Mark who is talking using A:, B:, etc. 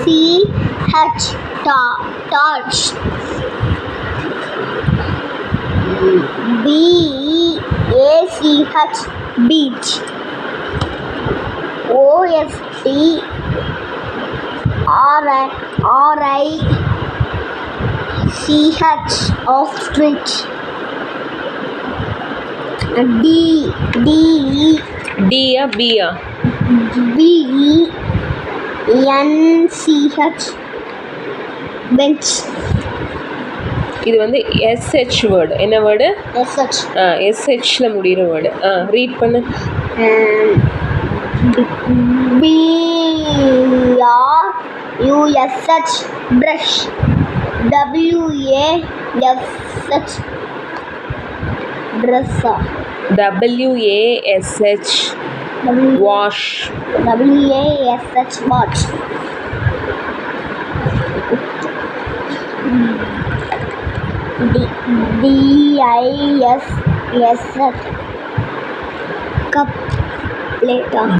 A: T-O-R-C-H, torch. B-E-A-C-H, beach. O-S-T-R-I-C-H, ostrich.
B: டியா பியா?
A: B-E-N-C-H, bench.
B: இது வந்து S H word. என்ன word?
A: S-H.
B: எஸ்ஹெச்சில் முடிகிற வேர்டு. ரீட் பண்ணு.
A: B-R-U-S-H, brush. W-A-S-H, dress.
B: W-A-S-H, wash.
A: W-A-S-H, watch. D-I-S-S-H, cup, plate.